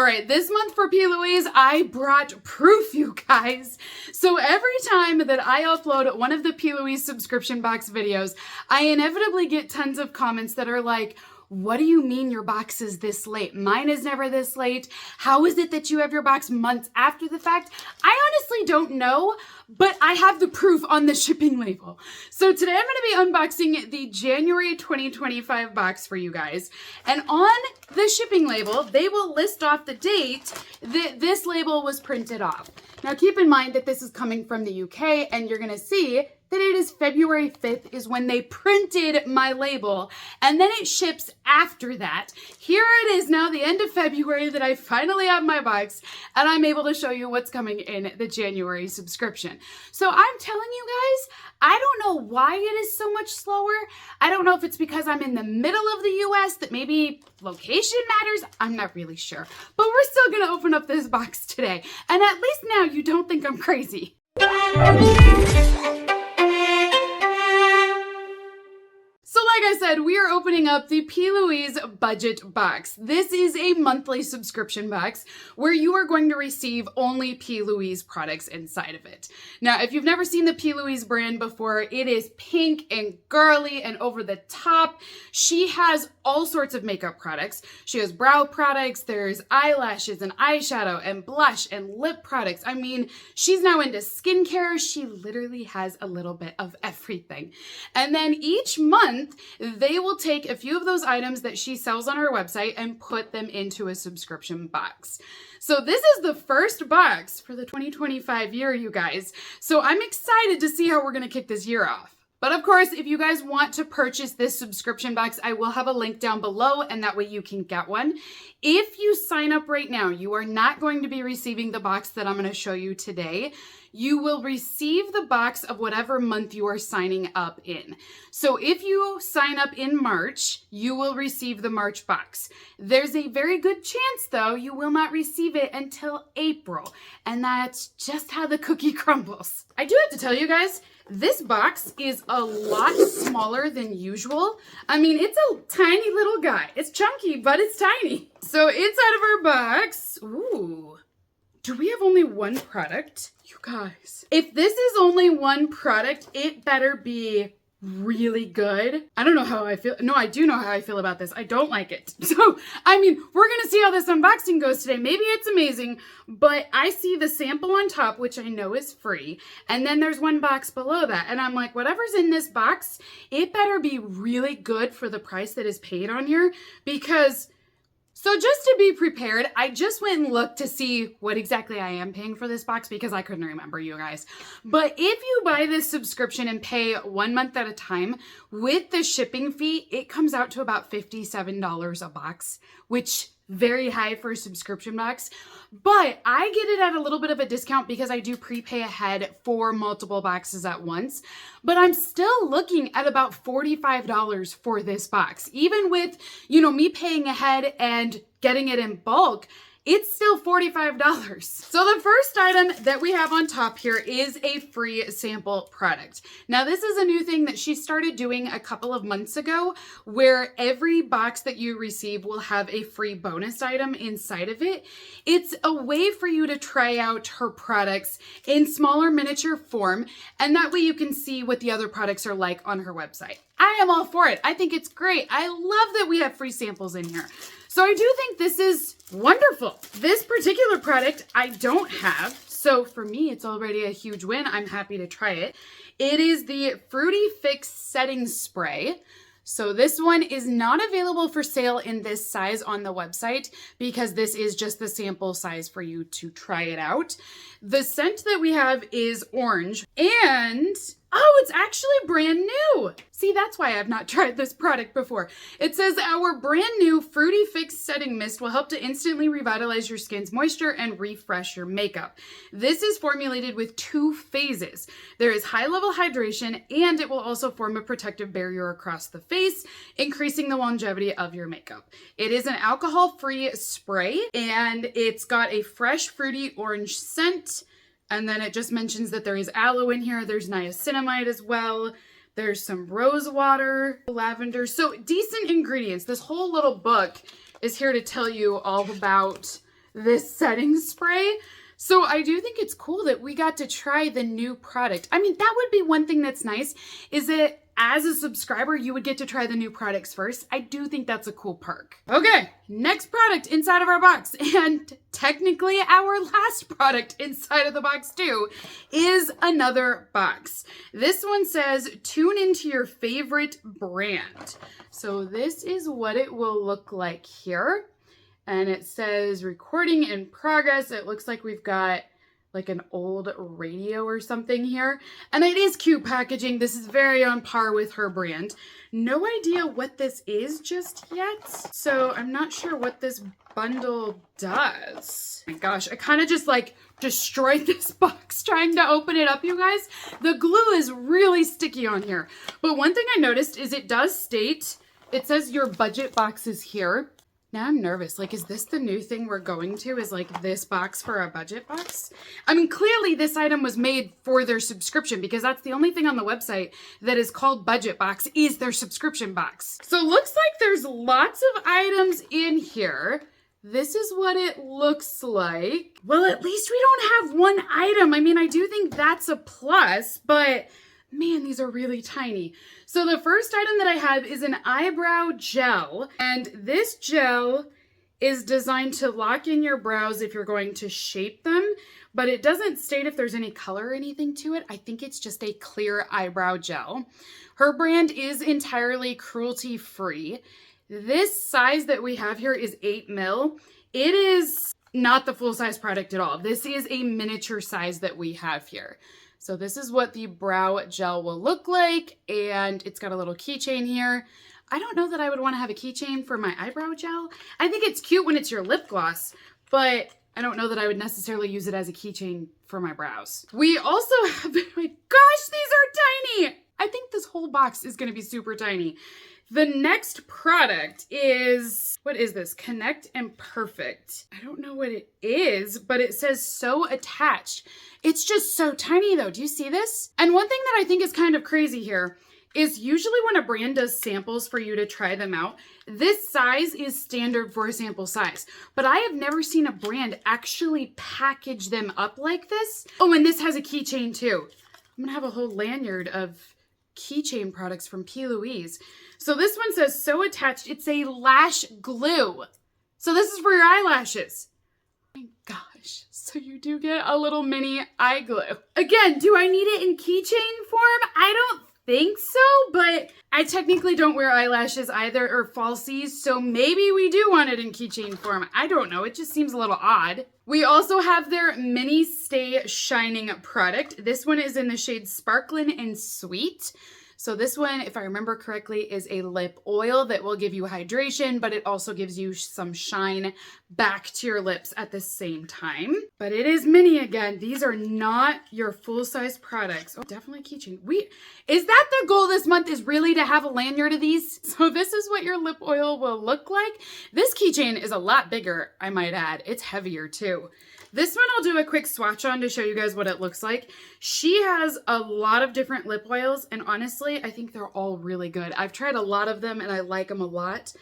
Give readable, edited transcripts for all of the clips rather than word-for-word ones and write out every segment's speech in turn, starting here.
All right, this month for PLouise, I brought proof, you guys. So every time that I upload one of the PLouise subscription box videos, I inevitably get tons of comments that are like, what do you mean your box is this late? Mine is never this late. How is it that you have your box months after the fact? I honestly don't know, but I have the proof on the shipping label. So today I'm going to be unboxing the January 2025 box for you guys. And on the shipping label, they will list off the date that this label was printed off. Now keep in mind that this is coming from the UK, and you're going to see that it is February 5th is when they printed my label, and then it ships after that. Here it is now, the end of February, that I finally have my box, and I'm able to show you what's coming in the January subscription. So I'm telling you guys, I don't know why it is so much slower. I don't know if it's because I'm in the middle of the US, that maybe location matters. I'm not really sure, but we're still gonna open up this box today. And at least now you don't think I'm crazy. So like I said, we are opening up the PLouise budget box. This is a monthly subscription box where you are going to receive only PLouise products inside of it. Now, if you've never seen the PLouise brand before, it is pink and girly and over the top. She has all sorts of makeup products. She has brow products, there's eyelashes and eyeshadow and blush and lip products. I mean, she's now into skincare. She literally has a little bit of everything. And then each month, they will take a few of those items that she sells on her website and put them into a subscription box. So this is the first box for the 2025 year, you guys. So I'm excited to see how we're going to kick this year off. But of course, if you guys want to purchase this subscription box, I will have a link down below, and that way you can get one. If you sign up right now, you are not going to be receiving the box that I'm going to show you today. You will receive the box of whatever month you are signing up in. So if you sign up in March, you will receive the March box. There's a very good chance, though, you will not receive it until April. And that's just how the cookie crumbles. I do have to tell you guys, this box is a lot smaller than usual. I mean, it's a tiny little guy. It's chunky, but it's tiny. So inside of our box, ooh, do we have only one product? You guys, if this is only one product, it better be really good. I don't know how I feel. No, I do know how I feel about this. I don't like it. So, I mean, we're going to see how this unboxing goes today. Maybe it's amazing, but I see the sample on top, which I know is free. And then there's one box below that. And I'm like, whatever's in this box, it better be really good for the price that is paid on here, because so just to be prepared, I just went and looked to see what exactly I am paying for this box, because I couldn't remember, you guys. But if you buy this subscription and pay 1 month at a time, with the shipping fee, it comes out to about $57 a box, which very high for a subscription box. But I get it at a little bit of a discount because I do prepay ahead for multiple boxes at once. But I'm still looking at about $45 for this box. Even with, you know, me paying ahead and getting it in bulk, it's still $45. So the first item that we have on top here is a free sample product. Now this is a new thing that she started doing a couple of months ago, where every box that you receive will have a free bonus item inside of it. It's a way for you to try out her products in smaller miniature form, and that way you can see what the other products are like on her website. I am all for it. I think it's great. I love that we have free samples in here. So I do think this is wonderful. This particular product I don't have, so for me it's already a huge win. I'm happy to try it. It is the Fruity Fix Setting Spray. So this one is not available for sale in this size on the website, because this is just the sample size for you to try it out. The scent that we have is orange, and oh, it's actually brand new. See, that's why I've not tried this product before. It says our brand new Fruity Fix Setting Mist will help to instantly revitalize your skin's moisture and refresh your makeup. This is formulated with 2 phases. There is high-level hydration, and it will also form a protective barrier across the face, increasing the longevity of your makeup. It is an alcohol-free spray, and it's got a fresh fruity orange scent. And then it just mentions that there is aloe in here. There's niacinamide as well. There's some rose water, lavender. So decent ingredients. This whole little book is here to tell you all about this setting spray. So I do think it's cool that we got to try the new product. I mean, that would be one thing that's nice, is that as a subscriber, you would get to try the new products first. I do think that's a cool perk. Okay, next product inside of our box, and technically our last product inside of the box too, is another box. This one says, tune into your favorite brand. So this is what it will look like here. And it says recording in progress. It looks like we've got like an old radio or something here. And it is cute packaging. This is very on par with her brand. No idea what this is just yet. So I'm not sure what this bundle does. Oh my gosh, I kind of just like destroyed this box trying to open it up, you guys. The glue is really sticky on here. But one thing I noticed is it does state, it says your budget box is here. Now I'm nervous. Like, is this the new thing we're going to? Is like this box for a budget box? I mean, clearly this item was made for their subscription, because that's the only thing on the website that is called budget box is their subscription box. So it looks like there's lots of items in here. This is what it looks like. Well, at least we don't have one item. I mean, I do think that's a plus, but man, these are really tiny. So the first item that I have is an eyebrow gel, and this gel is designed to lock in your brows if you're going to shape them, but it doesn't state if there's any color or anything to it. I think it's just a clear eyebrow gel. Her brand is entirely cruelty-free. This size that we have here is 8 ml. It is not the full-size product at all. This is a miniature size that we have here. So this is what the brow gel will look like, and it's got a little keychain here. I don't know that I would want to have a keychain for my eyebrow gel. I think it's cute when it's your lip gloss, but I don't know that I would necessarily use it as a keychain for my brows. We also have, my gosh, these are tiny. I think this whole box is going to be super tiny. The next product is, what is this? Connect and Perfect. I don't know what it is, but it says sew attached. It's just so tiny though. Do you see this? And one thing that I think is kind of crazy here is usually when a brand does samples for you to try them out, this size is standard for a sample size. But I have never seen a brand actually package them up like this. Oh, and this has a keychain too. I'm gonna have a whole lanyard of keychain products from PLouise. So this one says sew attached. It's a lash glue. So this is for your eyelashes. Oh my gosh. So you do get a little mini eye glue. Again, do I need it in keychain form? I don't think so, but I technically don't wear eyelashes either, or falsies, so maybe we do want it in keychain form. I don't know. It just seems a little odd. We also have their Mini Stay Shining product. This one is in the shade Sparklin' and Sweet. So this one, if I remember correctly, is a lip oil that will give you hydration, but it also gives you some shine back to your lips at the same time. But it is mini again. These are not your full-size products. Oh, definitely keychain. Is that the goal this month, is really to have a lanyard of these? So this is what your lip oil will look like. This keychain is a lot bigger, I might add. It's heavier too. This one I'll do a quick swatch on to show you guys what it looks like. She has a lot of different lip oils, and honestly, I think they're all really good. I've tried a lot of them and I like them a lot.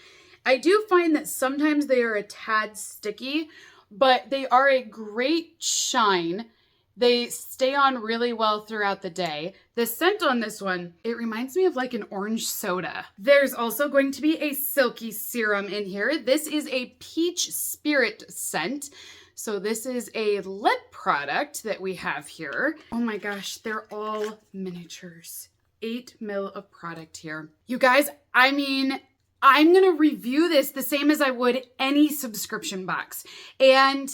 I do find that sometimes they are a tad sticky, but they are a great shine. They stay on really well throughout the day. The scent on this one, it reminds me of like an orange soda. There's also going to be a silky serum in here. This is a peach spirit scent. So this is a lip product that we have here. Oh my gosh, they're all miniatures. 8 ml of product here. You guys, I mean, I'm gonna review this the same as I would any subscription box. And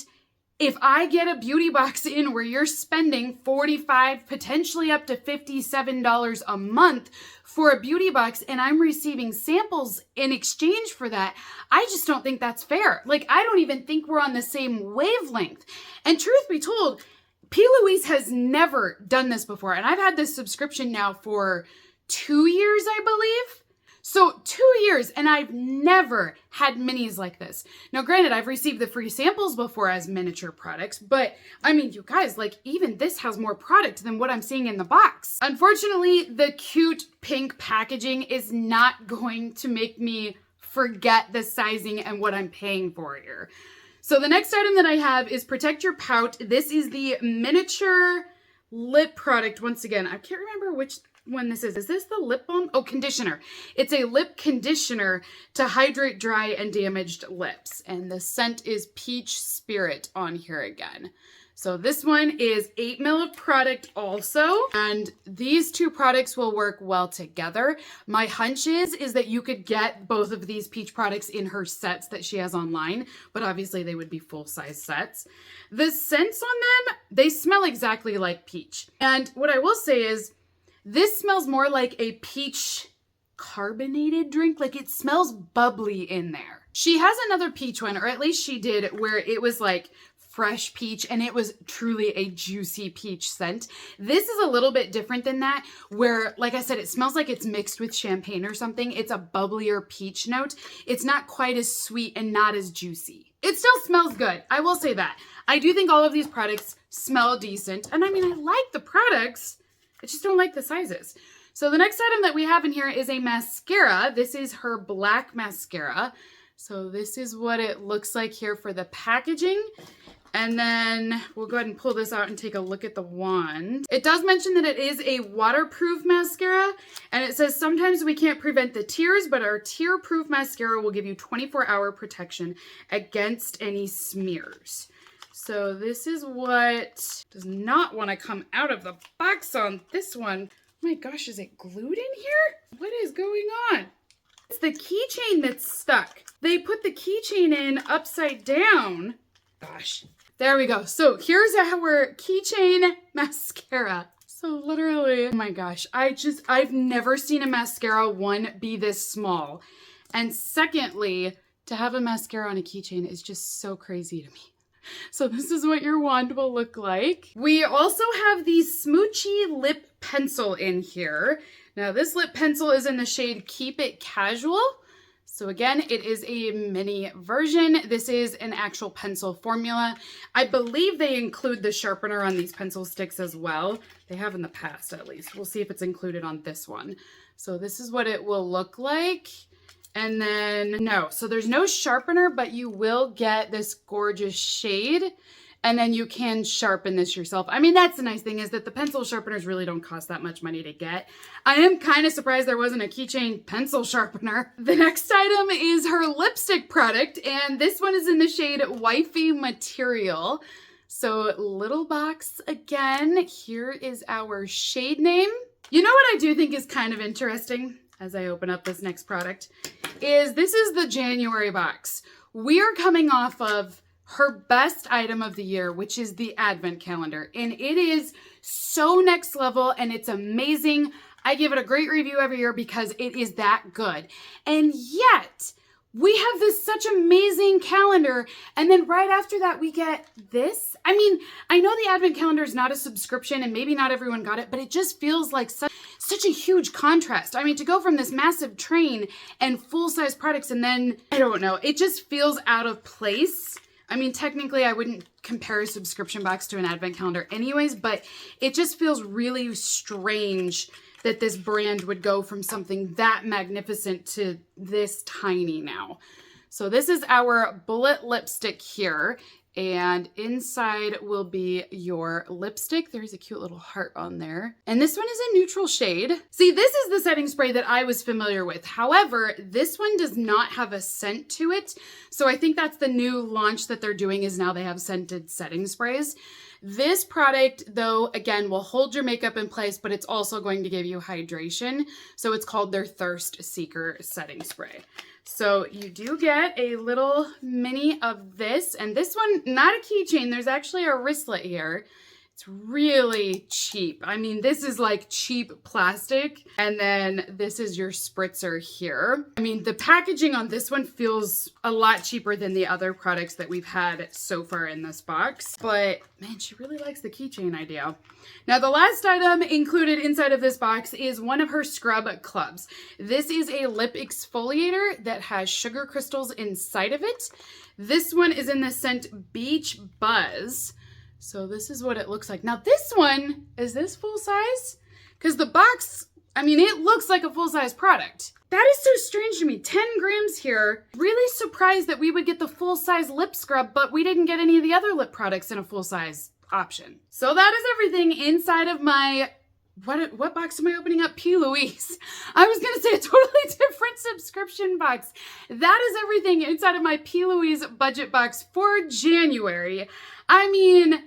if I get a beauty box in where you're spending $45, potentially up to $57 a month for a beauty box, and I'm receiving samples in exchange for that, I just don't think that's fair. Like, I don't even think we're on the same wavelength. And truth be told, PLouise has never done this before. And I've had this subscription now for 2 years, I believe. So 2 years, and I've never had minis like this. Now, granted, I've received the free samples before as miniature products, but I mean, you guys, like, even this has more product than what I'm seeing in the box. Unfortunately, the cute pink packaging is not going to make me forget the sizing and what I'm paying for here. So the next item that I have is Protect Your Pout. This is the miniature lip product. Once again, I can't remember which one this is. Is this the lip balm? Oh, conditioner. It's a lip conditioner to hydrate dry and damaged lips. And the scent is Peach Spirit on here again. So this one is 8 ml of product also, and these two products will work well together. My hunch is that you could get both of these peach products in her sets that she has online, but obviously they would be full-size sets. The scents on them, they smell exactly like peach. And what I will say is, this smells more like a peach carbonated drink. Like, it smells bubbly in there. She has another peach one, or at least she did, where it was like fresh peach and it was truly a juicy peach scent. This is a little bit different than that, where, like I said, it smells like it's mixed with champagne or something. It's a bubblier peach note. It's not quite as sweet and not as juicy. It still smells good. I will say that. I do think all of these products smell decent. And I mean, I like the products. I just don't like the sizes. So the next item that we have in here is a mascara. This is her black mascara. So this is what it looks like here for the packaging. And then we'll go ahead and pull this out and take a look at the wand. It does mention that it is a waterproof mascara, and it says sometimes we can't prevent the tears, but our tear-proof mascara will give you 24-hour protection against any smears. So this is what does not want to come out of the box on this one. Oh my gosh, is it glued in here? What is going on? It's the keychain that's stuck. They put the keychain in upside down. Gosh. There we go. So here's our keychain mascara. So literally, oh my gosh, I've never seen a mascara, one, be this small. And secondly, to have a mascara on a keychain is just so crazy to me. So this is what your wand will look like. We also have the Smoochy lip pencil in here. Now this lip pencil is in the shade Keep It Casual. So again, it is a mini version. This is an actual pencil formula. I believe they include the sharpener on these pencil sticks as well. They have in the past, at least. We'll see if it's included on this one. So this is what it will look like. And then, no, so there's no sharpener, but you will get this gorgeous shade. And then you can sharpen this yourself. I mean, that's the nice thing, is that the pencil sharpeners really don't cost that much money to get. I am kind of surprised there wasn't a keychain pencil sharpener. The next item is her lipstick product, and this one is in the shade Wifey Material. So little box again. Here is our shade name. You know what I do think is kind of interesting as I open up this next product is this is the January box. We are coming off of her best item of the year, which is the advent calendar. And it is so next level and it's amazing. I give it a great review every year because it is that good. And yet we have this such amazing calendar. And then right after that, we get this. I mean, I know the advent calendar is not a subscription and maybe not everyone got it, but it just feels like such a huge contrast. I mean, to go from this massive train and full-size products and then, I don't know, it just feels out of place. I mean, technically, I wouldn't compare a subscription box to an advent calendar anyways, but it just feels really strange that this brand would go from something that magnificent to this tiny now. So this is our bullet lipstick here, and inside will be your lipstick. There's a cute little heart on there. And this one is a neutral shade. See, this is the setting spray that I was familiar with. However, this one does not have a scent to it. So I think that's the new launch that they're doing, is now they have scented setting sprays. This product, though, again, will hold your makeup in place, but it's also going to give you hydration. So it's called their Thirst Seeker setting spray. So you do get a little mini of this, and this one, not a keychain, there's actually a wristlet here. It's really cheap. I mean, this is like cheap plastic. And then this is your spritzer here. I mean, the packaging on this one feels a lot cheaper than the other products that we've had so far in this box. But man, she really likes the keychain idea. Now, the last item included inside of this box is one of her scrub clubs. This is a lip exfoliator that has sugar crystals inside of it. This one is in the scent Beach Buzz. So this is what it looks like. Now this one, is this full size? Because the box I mean, it looks like a full-size product. That is so strange to me. 10 grams here. Really surprised that we would get the full-size lip scrub, but we didn't get any of the other lip products in a full-size option. So that is everything inside of my, what box am I opening up? PLouise. I was gonna say a totally different subscription box. That is everything inside of my PLouise budget box for January. I mean,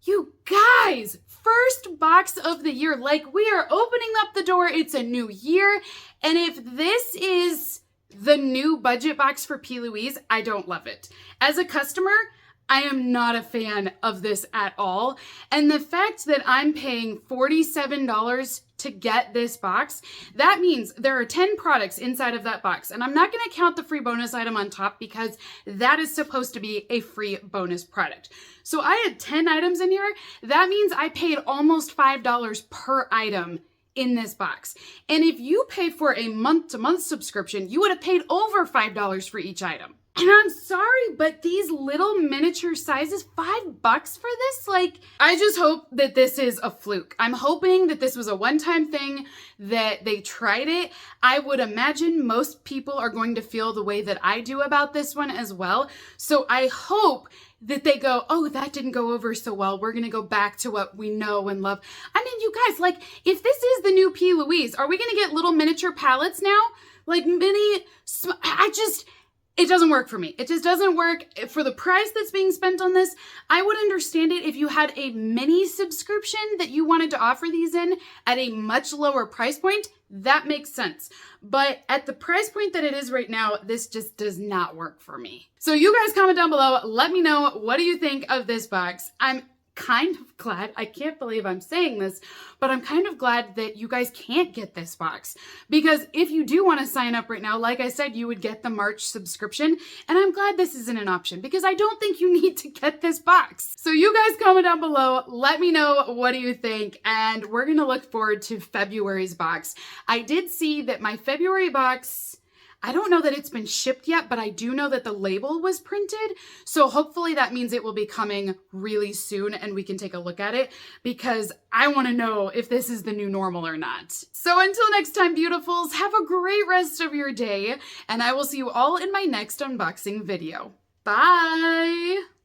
you guys, first box of the year. Like, we are opening up the door. It's a new year. And if this is the new budget box for PLouise, I don't love it. As a customer, I am not a fan of this at all. And the fact that I'm paying $47 to get this box, that means there are 10 products inside of that box. And I'm not going to count the free bonus item on top because that is supposed to be a free bonus product. So I had 10 items in here. That means I paid almost $5 per item in this box. And if you pay for a month-to-month subscription, you would have paid over $5 for each item. And I'm sorry, but these little miniature sizes, $5 for this? Like, I just hope that this is a fluke. I'm hoping that this was a one-time thing, that they tried it. I would imagine most people are going to feel the way that I do about this one as well. So I hope that they go, oh, that didn't go over so well. We're going to go back to what we know and love. I mean, you guys, like, if this is the new PLouise, are we going to get little miniature palettes now? Like it doesn't work for me. It just doesn't work. For the price that's being spent on this, I would understand it if you had a mini subscription that you wanted to offer these in at a much lower price point. That makes sense. But at the price point that it is right now, this just does not work for me. So you guys comment down below. Let me know, what do you think of this box? I'm kind of glad, I can't believe I'm saying this, but I'm kind of glad that you guys can't get this box, because if you do want to sign up right now, like I said, you would get the March subscription, and I'm glad this isn't an option because I don't think you need to get this box. So you guys comment down below, let me know, what do you think, and we're gonna look forward to February's box. I did see that my February box, I don't know that it's been shipped yet, but I do know that the label was printed. So hopefully that means it will be coming really soon and we can take a look at it, because I want to know if this is the new normal or not. So until next time, beautifuls, have a great rest of your day, and I will see you all in my next unboxing video. Bye!